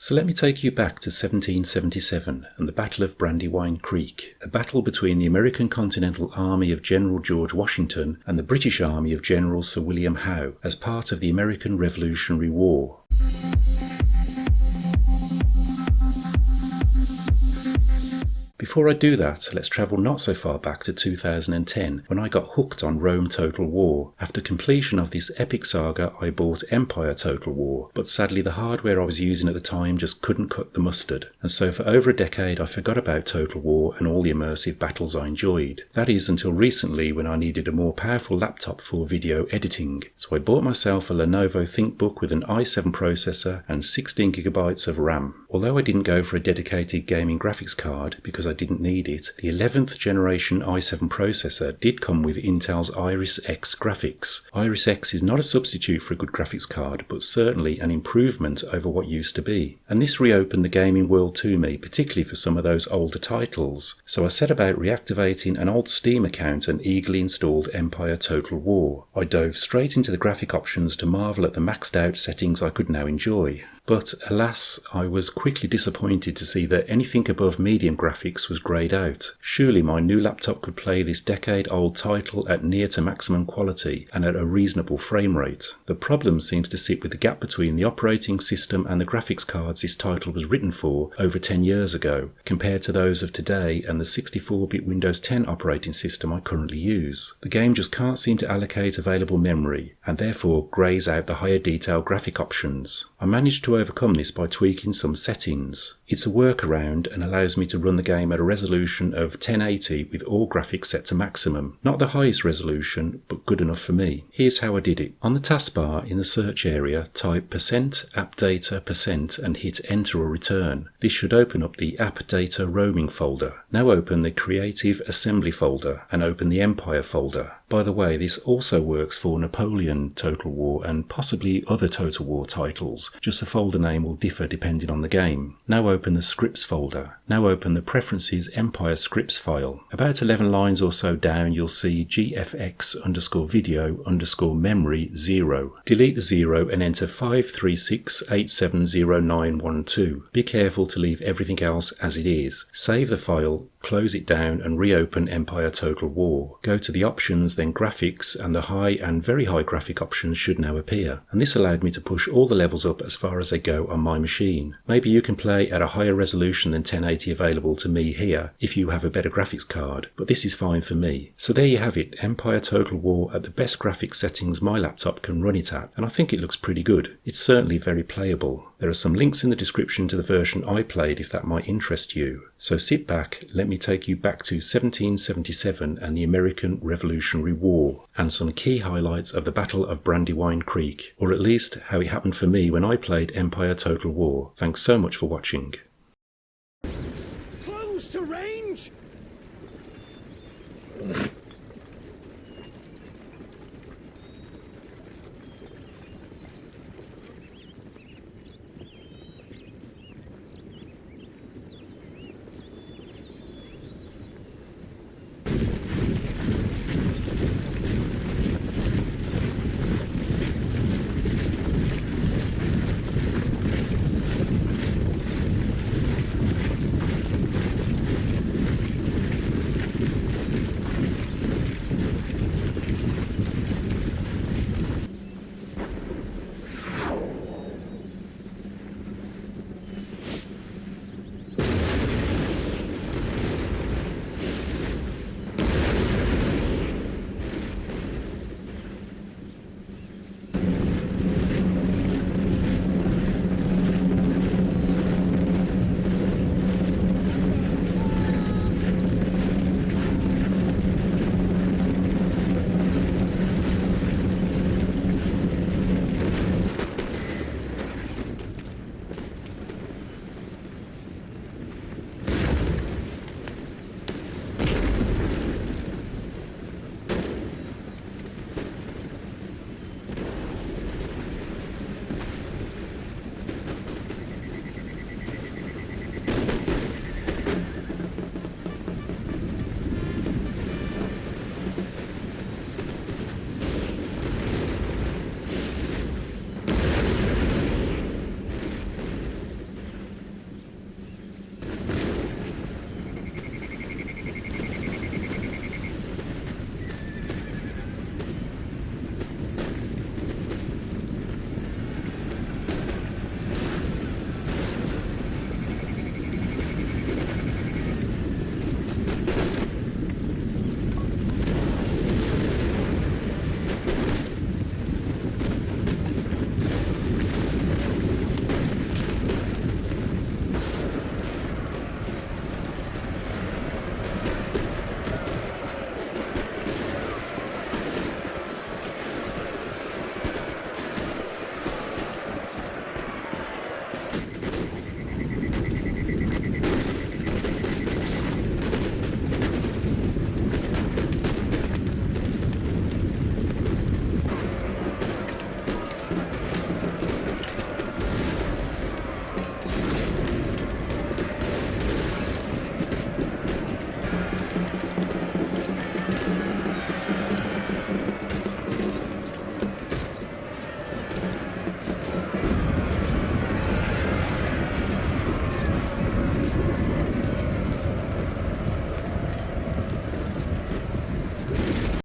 So let me take you back to 1777 and the Battle of Brandywine Creek, a battle between the American Continental Army of General George Washington and the British Army of General Sir William Howe as part of the American Revolutionary War. Before I do that, let's travel not so far back to 2010 when I got hooked on Rome Total War. After completion of this epic saga, I bought Empire Total War, but sadly the hardware I was using at the time just couldn't cut the mustard, and so for over a decade I forgot about Total War and all the immersive battles I enjoyed. That is until recently when I needed a more powerful laptop for video editing, so I bought myself a Lenovo ThinkBook with an i7 processor and 16GB of RAM. Although I didn't go for a dedicated gaming graphics card because I didn't need it, the 11th generation i7 processor did come with Intel's Iris X graphics. Iris X is not a substitute for a good graphics card, but certainly an improvement over what used to be. And this reopened the gaming world to me, particularly for some of those older titles. So I set about reactivating an old Steam account and eagerly installed Empire Total War. I dove straight into the graphic options to marvel at the maxed out settings I could now enjoy. But alas, I was quickly disappointed to see that anything above medium graphics was greyed out. Surely my new laptop could play this decade-old title at near to maximum quality and at a reasonable frame rate. The problem seems to sit with the gap between the operating system and the graphics cards this title was written for over 10 years ago, compared to those of today and the 64-bit Windows 10 operating system I currently use. The game just can't seem to allocate available memory, and therefore greys out the higher detail graphic options. I managed to overcome this by tweaking some settings. It's a workaround and allows me to run the game at a resolution of 1080 with all graphics set to maximum. Not the highest resolution, but good enough for me. Here's how I did it. On the taskbar in the search area, type %appdata% and hit enter or return. This should open up the app data roaming folder. Now open the creative assembly folder and open the Empire folder. By the way, this also works for Napoleon Total War and possibly other Total War titles, just the folder name will differ depending on the game. Now open the scripts folder. Now open the preferences Empire scripts file. About 11 lines or so down you'll see gfx_video_memory 0. Delete the 0 and enter 536870912. Be careful to leave everything else as it is. Save the file, close it down and reopen Empire Total War. Go to the options, then graphics, and the high and very high graphic options should now appear. And this allowed me to push all the levels up as far as they go on my machine. Maybe you can play at a higher resolution than 1080 available to me here if you have a better graphics card, but this is fine for me. So there you have it, Empire Total War at the best graphics settings my laptop can run it at, and I think it looks pretty good. It's certainly very playable. There are some links in the description to the version I played if that might interest you. So sit back, let me take you back to 1777 and the American Revolutionary War, and some key highlights of the Battle of Brandywine Creek, or at least how it happened for me when I played Empire Total War. Thanks so much for watching.